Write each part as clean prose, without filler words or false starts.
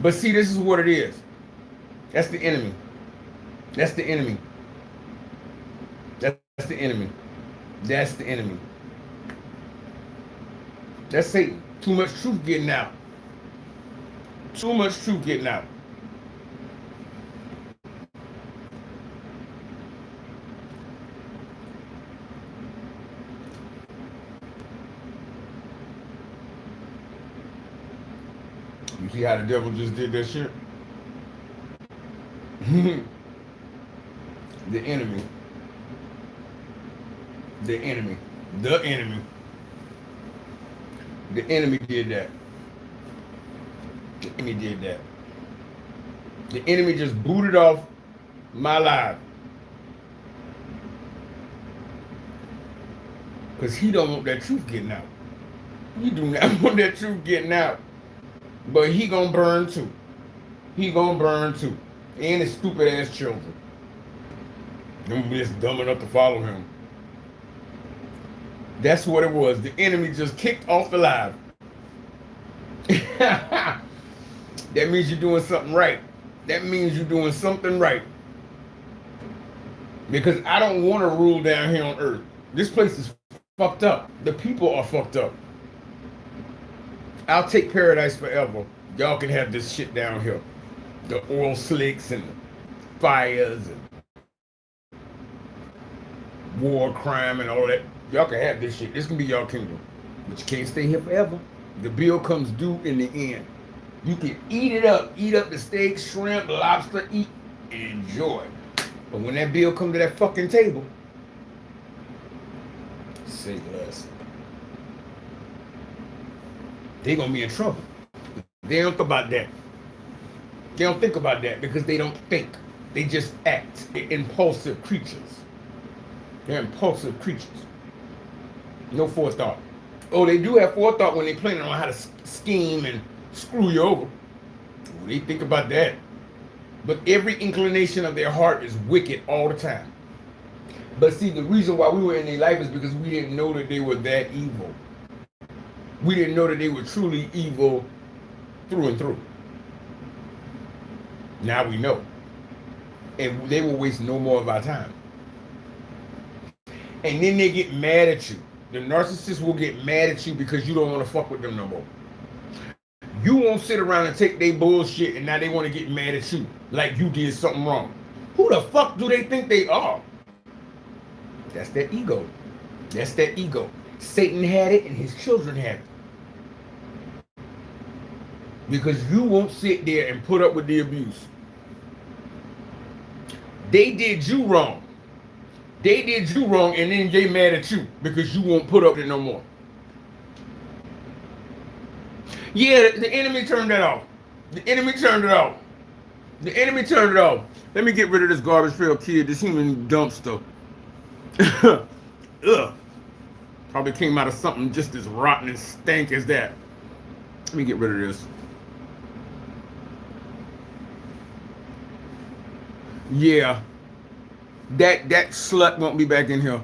But see, this is what it is. That's the enemy. That's the enemy. That's the enemy. That's the enemy. That's Satan. Too much truth getting out. Too much truth getting out. You see how the devil just did that shit? The enemy. The enemy. The enemy. The enemy did that. The enemy did that. The enemy just booted off my life. Because he don't want that truth getting out. He do not want that truth getting out. But he gonna burn too. He gonna burn too. And his stupid ass children. Them just dumb enough to follow him. That's what it was. The enemy just kicked off the live. That means you're doing something right. That means you're doing something right. Because I don't want to rule down here on earth. This place is fucked up. The people are fucked up. I'll take paradise forever. Y'all can have this shit down here. The oil slicks and fires and war, crime, and all that. Y'all can have this shit. This can be y'all kingdom. But you can't stay here forever. The bill comes due in the end. You can eat it up. Eat up the steak, shrimp, lobster, eat and enjoy. But when that bill comes to that fucking table, say less. They're going to be in trouble. They don't think about that. They don't think about that because they don't think. They just act. They're impulsive creatures. They're impulsive creatures. No forethought. Oh, they do have forethought when they're planning on how to scheme and screw you over. They think about that. But every inclination of their heart is wicked all the time. But see, the reason why we were in their life is because we didn't know that they were that evil. We didn't know that they were truly evil through and through. Now we know. And they will waste no more of our time. And then they get mad at you. The narcissist will get mad at you because you don't want to fuck with them no more. You won't sit around and take their bullshit and now they want to get mad at you like you did something wrong. Who the fuck do they think they are? That's their ego. That's their ego. Satan had it and his children had it. Because you won't sit there and put up with the abuse. They did you wrong. They did you wrong and then they mad at you because you won't put up with it no more. Yeah, the enemy turned that off. The enemy turned it off. The enemy turned it off. Let me get rid of this garbage pail kid, this human dumpster. Ugh. Probably came out of something just as rotten and stank as that. Let me get rid of this. Yeah. That slut won't be back in here.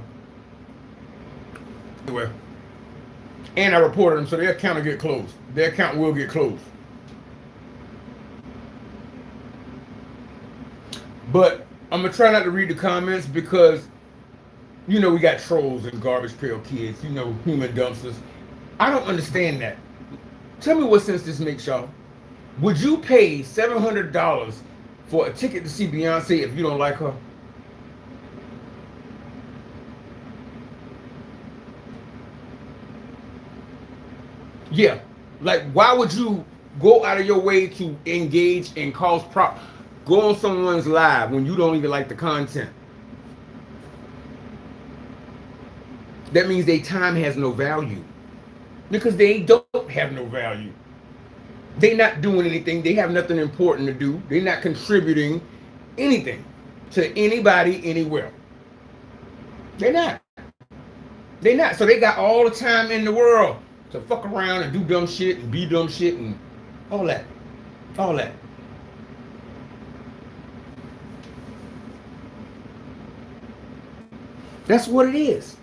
Anyway. And I reported them, so their account will get closed. Their account will get closed. But I'm going to try not to read the comments because, you know, we got trolls and garbage pail kids, you know, human dumpsters. I don't understand that. Tell me what sense this makes, y'all. Would you pay $700 for a ticket to see Beyonce if you don't like her? Yeah. Like, why would you go out of your way to engage and cause go on someone's live when you don't even like the content? That means their time has no value. Because they don't have no value. They're not doing anything. They have nothing important to do. They're not contributing anything to anybody anywhere. They're not. They're not. So they got all the time in the world to fuck around and do dumb shit and be dumb shit and all that. All that. That's what it is.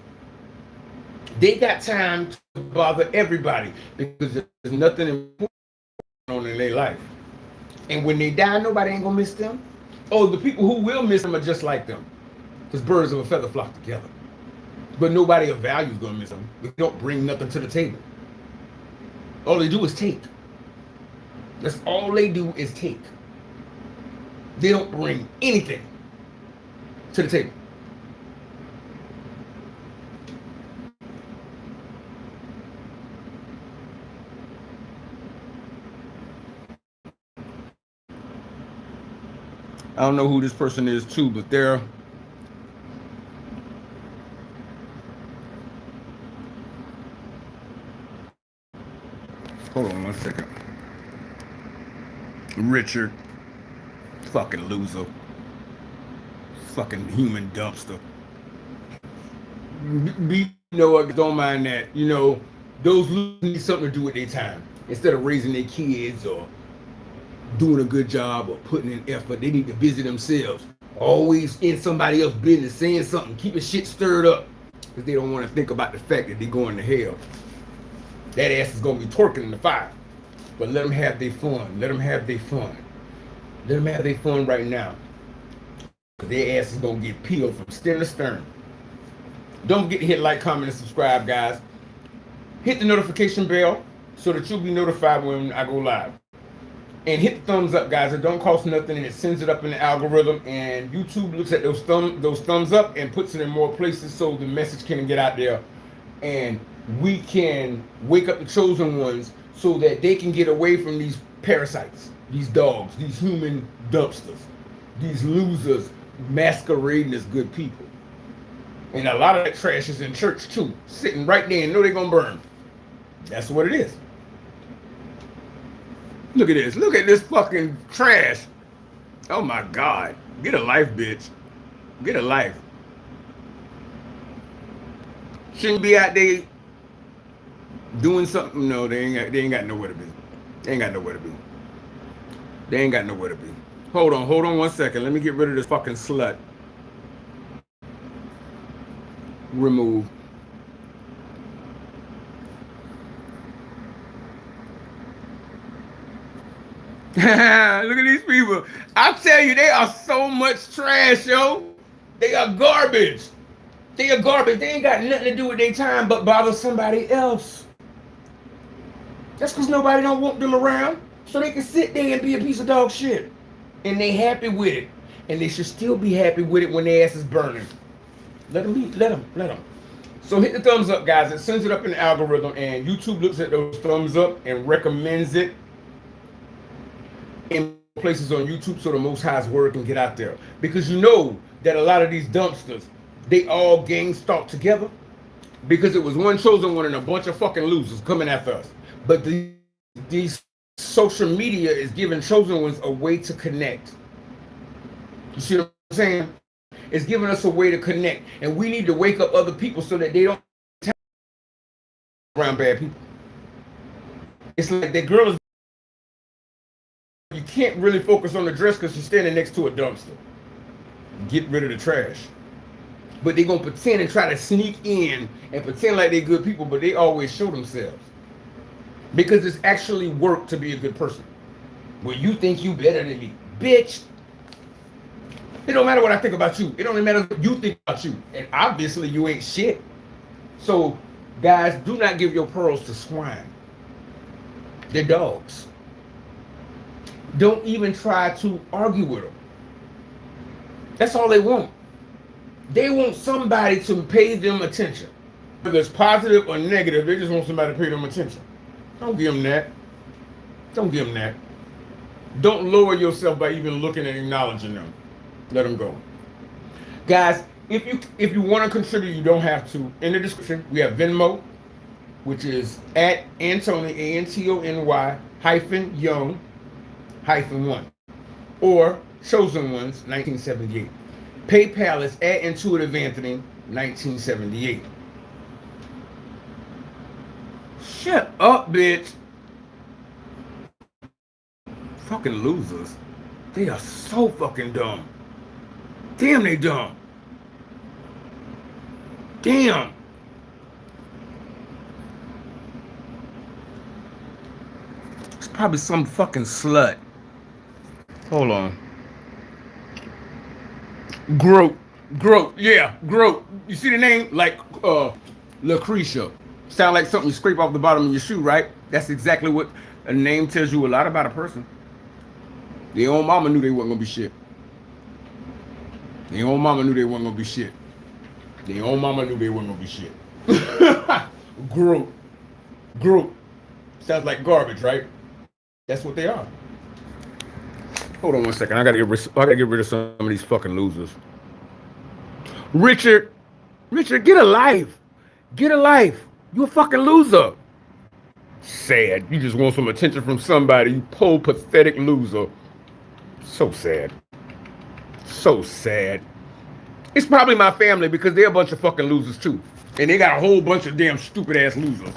They got time to bother everybody because there's nothing important on in their life. And when they die, nobody ain't gonna miss them. Oh, the people who will miss them are just like them. Because birds of a feather flock together. But nobody of value is gonna miss them. They don't bring nothing to the table. All they do is take. That's all they do is take. They don't bring anything to the table. I don't know who this person is too, but they're hold on one second. Richard, fucking loser, fucking human dumpster. You know what? Don't mind that. You know, those losers need something to do with their time instead of raising their kids or doing a good job or putting in effort. They need to busy themselves. Always in somebody else's business, saying something, keeping shit stirred up because they don't want to think about the fact that they're going to hell. That ass is going to be twerking in the fire. But let them have their fun. Let them have their fun. Let them have their fun right now. Because their ass is going to get peeled from stem to stern. Don't forget to hit like, comment, and subscribe, guys. Hit the notification bell so that you'll be notified when I go live. And hit the thumbs up, guys. It don't cost nothing, and it sends it up in the algorithm. And YouTube looks at those thumbs up and puts it in more places so the message can get out there. And we can wake up the chosen ones so that they can get away from these parasites, these dogs, these human dumpsters, these losers masquerading as good people. And a lot of that trash is in church too, sitting right there and know they're gonna burn. That's what it is. Look at this. Look at this fucking trash. Oh my God. Get a life, bitch. Get a life. Shouldn't be out there doing something. No, they ain't got nowhere to be. They ain't got nowhere to be. They ain't got nowhere to be. Hold on 1 second. Let me get rid of this fucking slut. Remove. Look at these people. I tell you, they are so much trash, yo. They are garbage. They are garbage. They ain't got nothing to do with their time but bother somebody else. That's because nobody don't want them around. So they can sit there and be a piece of dog shit. And they happy with it. And they should still be happy with it when their ass is burning. Let them be. Let them. So hit the thumbs up, guys. It sends it up in the algorithm. And YouTube looks at those thumbs up and recommends it in places on YouTube so the Most High's word can get out there. Because you know that a lot of these dumpsters, they all gang stalk together because it was one chosen one and a bunch of fucking losers coming after us. But these social media is giving chosen ones a way to connect. You see what I'm saying? It's giving us a way to connect. And we need to wake up other people so that they don't around bad people. It's like that girl is. You can't really focus on the dress because she's standing next to a dumpster. Get rid of the trash. But they're going to pretend and try to sneak in and pretend like they're good people, but they always show themselves. Because it's actually work to be a good person. Well, you think you better than me. Bitch. It don't matter what I think about you. It don't matter what you think about you. And obviously you ain't shit. So, guys, do not give your pearls to swine. They're dogs. Don't even try to argue with them. That's all they want. They want somebody to pay them attention. Whether it's positive or negative, they just want somebody to pay them attention. Don't give them that. Don't give them that. Don't lower yourself by even looking and acknowledging them. Let them go. Guys, if you want to contribute, you don't have to. In the description, we have Venmo, which is at Antony, ANTONY -young -1, or Chosen Ones 1978. PayPal is at Intuitive Anthony 1978. Shut up, bitch. Fucking losers. They are so fucking dumb. Damn, they dumb. Damn. It's probably some fucking slut. Hold on. Groat. Groat. Yeah, Groat. You see the name? Like Lucretia. Sound like something you scrape off the bottom of your shoe, right? That's exactly what a name tells you a lot about a person. Their own mama knew they wasn't gonna be shit. Their own mama knew they wasn't gonna be shit. Their own mama knew they wasn't gonna be shit. Groat. Groat. Sounds like garbage, right? That's what they are. Hold on one second. I gotta get rid of some of these fucking losers. Richard, get a life. Get a life. You a fucking loser. Sad. You just want some attention from somebody. You poor, pathetic loser. So sad. So sad. It's probably my family because they're a bunch of fucking losers too. And they got a whole bunch of damn stupid ass losers.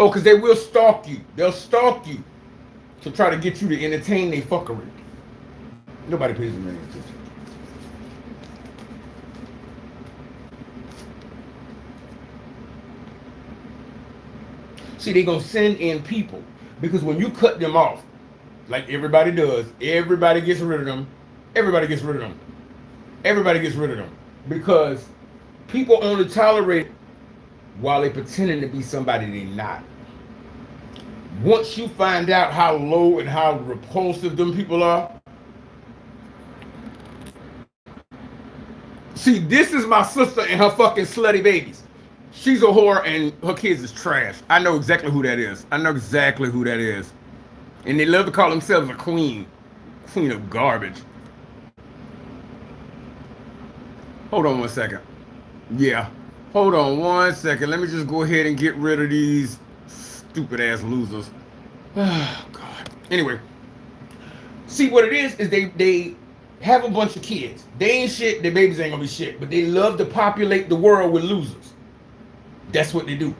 Oh, because they will stalk you. They'll stalk you to try to get you to entertain their fuckery. Nobody pays them any attention. See, they're going to send in people because when you cut them off, like everybody does, everybody gets rid of them. Everybody gets rid of them. Everybody gets rid of them because people only tolerate while they're pretending to be somebody they're not. Once you find out how low and how repulsive them people are, see, this is my sister and her fucking slutty babies. She's a whore and her kids is trash. I know exactly who that is. I know exactly who that is. And they love to call themselves a queen. Queen of garbage. Hold on one second. Yeah. Hold on one second. Let me just go ahead and get rid of these stupid ass losers. Oh, God. Anyway. See, what it is they have a bunch of kids. They ain't shit. Their babies ain't gonna be shit. But they love to populate the world with losers. That's what they do.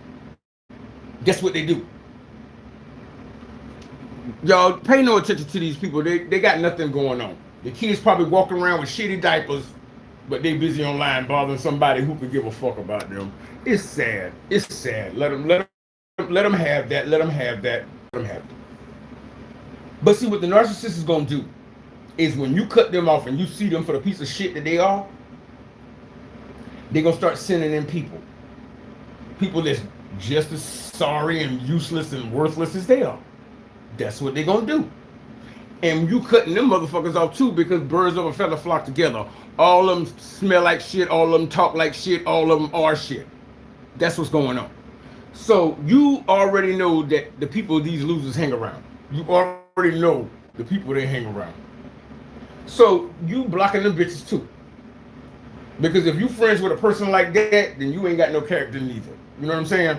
That's what they do. Y'all pay no attention to these people. They got nothing going on. The kids probably walking around with shitty diapers, but they busy online bothering somebody who could give a fuck about them. It's sad. It's sad. Let them have that. Let them have that. Let them have it. But see, what the narcissist is gonna do is when you cut them off and you see them for the piece of shit that they are, they're gonna start sending in people. People that's just as sorry and useless and worthless as they are. That's what they're gonna do. And you cutting them motherfuckers off too because birds of a feather flock together. All of them smell like shit, all of them talk like shit, all of them are shit. That's what's going on. So you already know that the people these losers hang around. You already know the people they hang around. So you blocking them bitches too. Because if you friends with a person like that, then you ain't got no character neither. You know what I'm saying?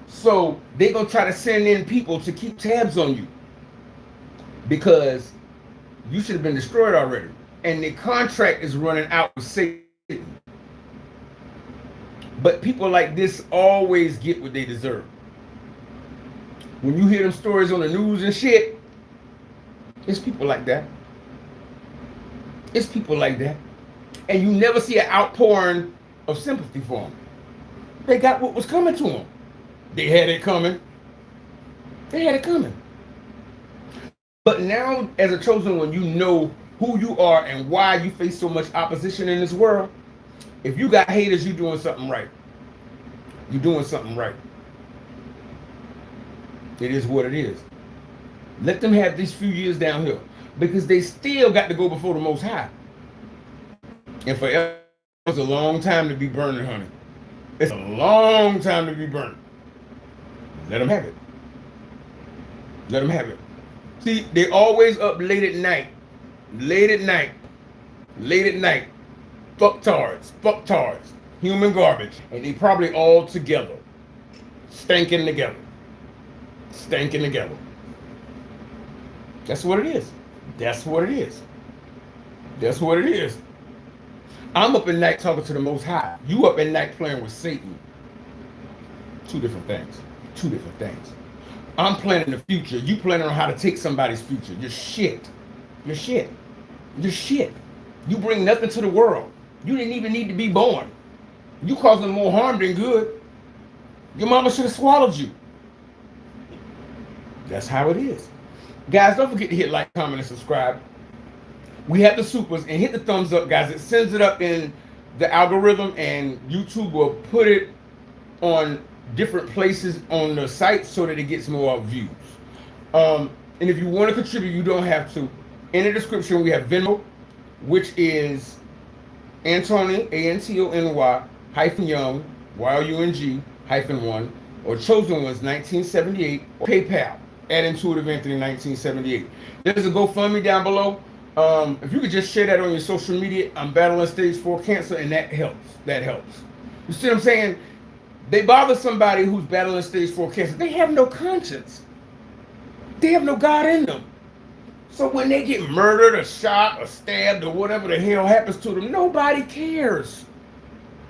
So they gonna try to send in people to keep tabs on you. Because you should have been destroyed already. And the contract is running out with Satan. But people like this always get what they deserve. When you hear them stories on the news and shit, it's people like that. It's people like that. And you never see an outpouring of sympathy for them. They got what was coming to them. They had it coming. They had it coming. But now, as a chosen one, you know who you are and why you face so much opposition in this world. If you got haters, you're doing something right. You're doing something right. It is what it is. Let them have these few years down here because they still got to go before the Most High. And forever is a long time to be burning, honey. It's a long time to be burning. Let them have it. Let them have it. See, they always up late at night. Late at night. Late at night. Fucktards. Fucktards. Human garbage. And they probably all together. Stinking together. Stinking together. That's what it is. That's what it is. That's what it is. I'm up at night talking to the Most High. You up at night playing with Satan. Two different things. Two different things. I'm planning the future. You planning on how to take somebody's future. You're shit. You're shit. You're shit. You bring nothing to the world. You didn't even need to be born. You causing more harm than good. Your mama should have swallowed you. That's how it is. Guys, don't forget to hit like, comment, and subscribe. We have the supers, and hit the thumbs up, guys. It sends it up in the algorithm, and YouTube will put it on different places on the site so that it gets more views. And if you want to contribute, you don't have to. In the description, we have Venmo, which is Antony, Antony -Young, YOUNG -1, or Chosen Ones 1978, or PayPal at Intuitive Anthony 1978. There's a GoFundMe down below. If you could just share that on your social media, I'm battling stage 4 cancer, and that helps. That helps. You see what I'm saying? They bother somebody who's battling stage 4 cancer. They have no conscience. They have no God in them. So when they get murdered or shot or stabbed or whatever the hell happens to them, nobody cares.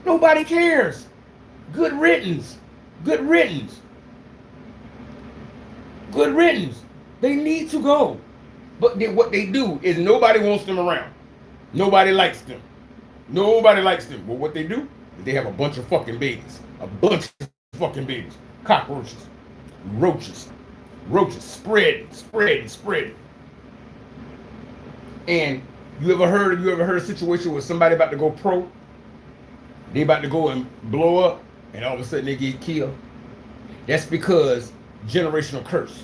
Nobody cares. Good riddance. Good riddance. Good riddance. They need to go. But what they do is nobody wants them around. Nobody likes them. Nobody likes them. But what they do is they have a bunch of fucking babies. A bunch of fucking babies. Cockroaches. Roaches. Roaches. Spread. And you ever heard a situation where somebody about to go pro? They about to go and blow up, and all of a sudden they get killed? That's because generational curse.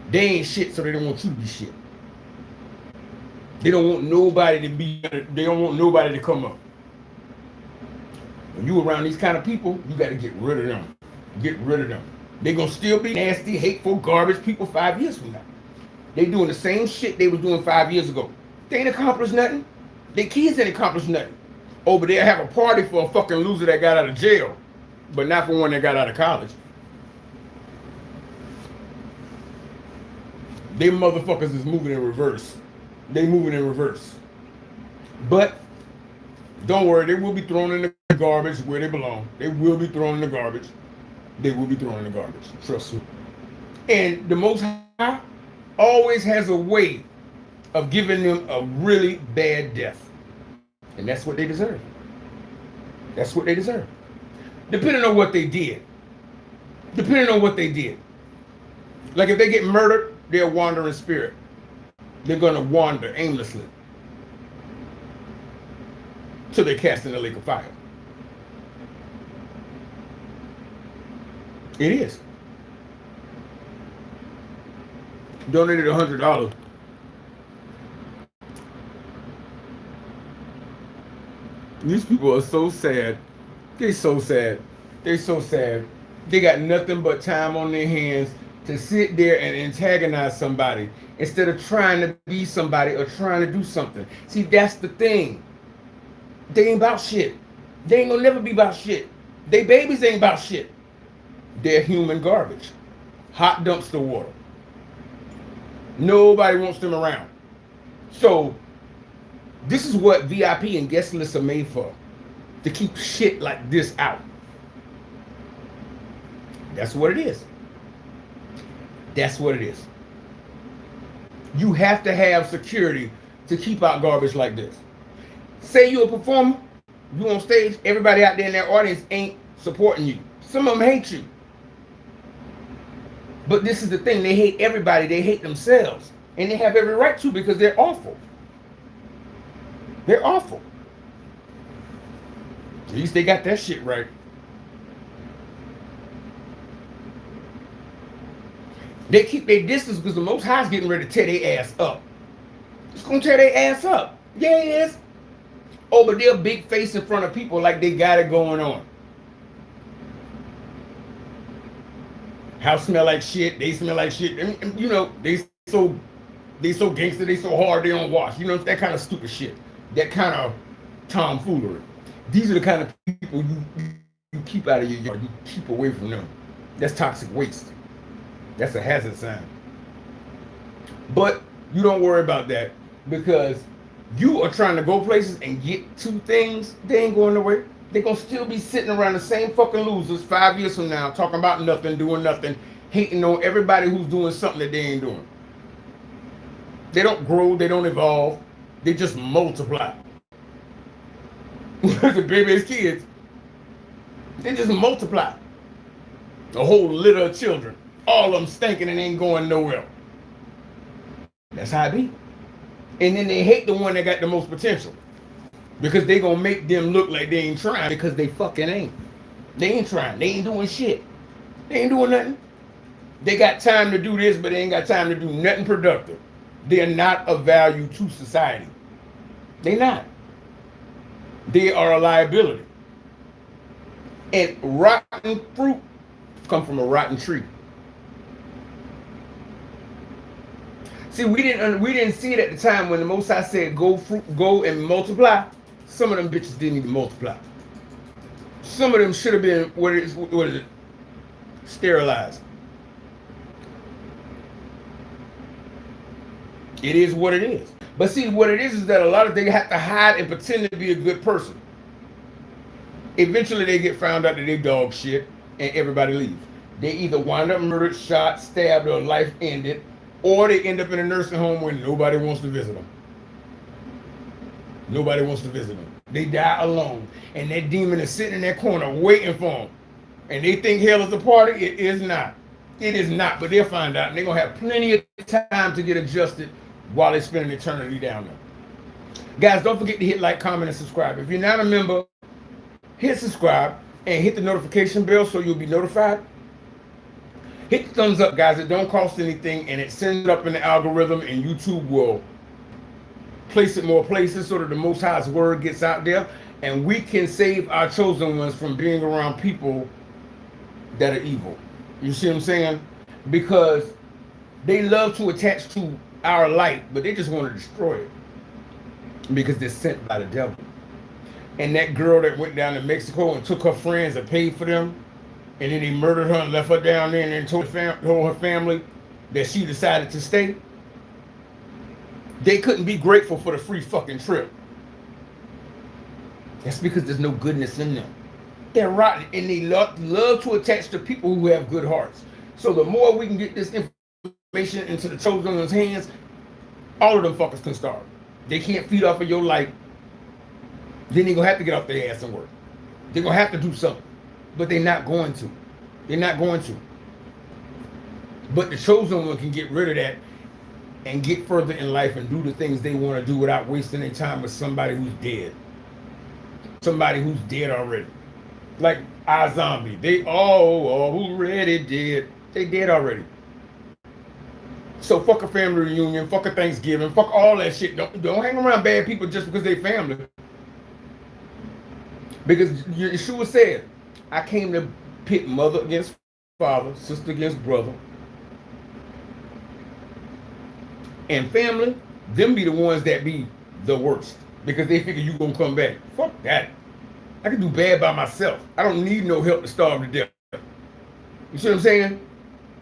They ain't shit, so they don't want you to be shit. They don't want nobody to be, they don't want nobody to come up. When you around these kind of people, you got to get rid of them. Get rid of them. They're going to still be nasty, hateful, garbage people 5 years from now. They doing the same shit they was doing 5 years ago. They ain't accomplished nothing. Their kids ain't accomplished nothing. Oh, but they'll have a party for a fucking loser that got out of jail, but not for one that got out of college. They motherfuckers is moving in reverse. They moving in reverse. But don't worry, they will be thrown in the garbage where they belong. They will be thrown in the garbage. They will be thrown in the garbage. Trust me. And the Most High always has a way of giving them a really bad death. And that's what they deserve. That's what they deserve. Depending on what they did. Depending on what they did. Like if they get murdered, they're a wandering spirit. They're going to wander aimlessly till they're cast in the lake of fire. It is. Donated $100. These people are so sad. They're so sad. They're so sad. They got nothing but time on their hands to sit there and antagonize somebody instead of trying to be somebody or trying to do something. See, that's the thing. They ain't about shit. They ain't gonna never be about shit. They babies ain't about shit. They're human garbage. Hot dumpster water. Nobody wants them around. So this is what VIP and guest lists are made for. To keep shit like this out. That's what it is. That's what it is. You have to have security to keep out garbage like this. Say you're a performer, you on stage, everybody out there in that audience ain't supporting you. Some of them hate you. But this is the thing, they hate everybody, they hate themselves. And they have every right to because they're awful. They're awful. At least they got that shit right. They keep their distance because the Most High's getting ready to tear their ass up. It's going to tear their ass up. Yeah, it is. Oh, but they're a big face in front of people like they got it going on. House smell like shit. They smell like shit. And, you know, they so gangster. They so hard they don't wash. You know, that kind of stupid shit. That kind of tomfoolery. These are the kind of people you keep out of your yard. You keep away from them. That's toxic waste. That's a hazard sign. But you don't worry about that because you are trying to go places and get to things. They ain't going nowhere. They're going to still be sitting around the same fucking losers 5 years from now talking about nothing, doing nothing, hating on everybody who's doing something that they ain't doing. They don't grow. They don't evolve. They just multiply. The baby's kids, they just multiply. A whole litter of children. All of them stinking and ain't going nowhere. That's how it be. And then they hate the one that got the most potential. Because they gonna make them look like they ain't trying because they fucking ain't. They ain't trying. They ain't doing shit. They ain't doing nothing. They got time to do this, but they ain't got time to do nothing productive. They're not of value to society. They not. They are a liability. And rotten fruit come from a rotten tree. See, we didn't see it at the time when the Most High said go and multiply. Some of them bitches didn't even multiply. Some of them should have been what is it? Sterilized. It is what it is. But see, what it is that a lot of they have to hide and pretend to be a good person. Eventually, they get found out that they dog shit, and everybody leaves. They either wind up murdered, shot, stabbed, or life ended, or they end up in a nursing home where nobody wants to visit them. Nobody wants to visit them. They die alone, and that demon is sitting in that corner waiting for them. And they think hell is a party. It is not. It is not. But they'll find out, and they're gonna have plenty of time to get adjusted while they spend an eternity down there. Guys, don't forget to hit like, comment, and subscribe. If you're not a member, hit subscribe and hit the notification bell so you'll be notified. Hit the thumbs up, guys. It don't cost anything, and it sends it up in the algorithm, and YouTube will place it more places so that the Most High's word gets out there, and we can save our chosen ones from being around people that are evil. You see what I'm saying? Because they love to attach to our light, but they just want to destroy it because they're sent by the devil. And that girl that went down to Mexico and took her friends and paid for them, and then they murdered her and left her down there, and then told her family that she decided to stay. They couldn't be grateful for the free fucking trip. That's because there's no goodness in them. They're rotten, and they love to attach to people who have good hearts. So the more we can get this information into the chosen ones' hands, all of them fuckers can starve. They can't feed off of your light. Then they're gonna have to get off their ass and work. They're gonna have to do something, but they're not going to. They're not going to. But the chosen one can get rid of that and get further in life and do the things they want to do without wasting their time with somebody who's dead. Somebody who's dead already. Like our zombie. They all already dead. They dead already. So fuck a family reunion, fuck a Thanksgiving, fuck all that shit. Don't hang around bad people just because they family. Because Yeshua said, I came to pit mother against father, sister against brother. And family, them be the ones that be the worst. Because they figure you gonna come back. Fuck that. I can do bad by myself. I don't need no help to starve to death. You see what I'm saying?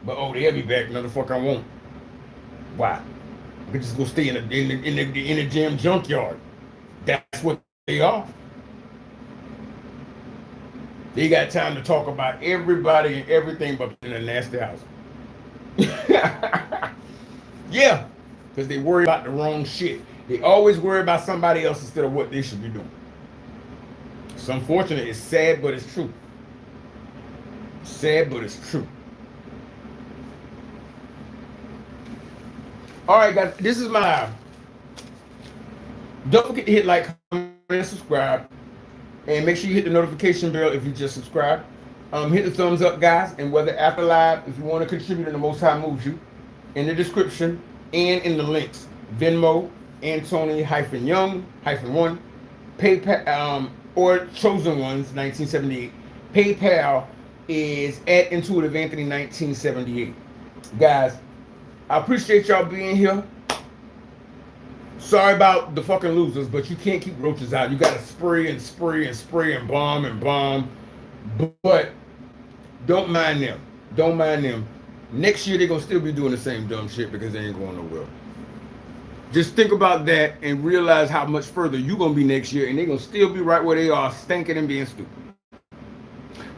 But oh, they'll be back, motherfucker, I won't. Why? I can just go stay in the damn junkyard. That's what they are. They got time to talk about everybody and everything but in a nasty house. Yeah, because they worry about the wrong shit. They always worry about somebody else instead of what they should be doing. It's unfortunate. It's sad, but it's true. Sad, but it's true. All right, guys, this is my live. Don't forget to hit like, comment, and subscribe. And make sure you hit the notification bell if you just subscribed. Hit the thumbs up, guys. And whether after live, if you want to contribute and the Most High moves you, in the description and in the links, Venmo, Anthony-Young-1, PayPal, or Chosen Ones, 1978. PayPal is at Intuitive Anthony 1978. Guys, I appreciate y'all being here. Sorry about the fucking losers, but you can't keep roaches out. You gotta spray and spray and spray and bomb and bomb. But don't mind them. Don't mind them. Next year they're gonna still be doing the same dumb shit because they ain't going nowhere. Just think about that and realize how much further you're gonna be next year, and they're gonna still be right where they are, stinking and being stupid.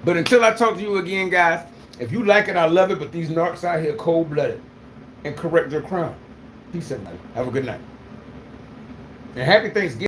But until I talk to you again, guys, if you like it, I love it. But these narcs out here cold-blooded and correct their crime. Peace, everybody. Have a good night. And happy Thanksgiving.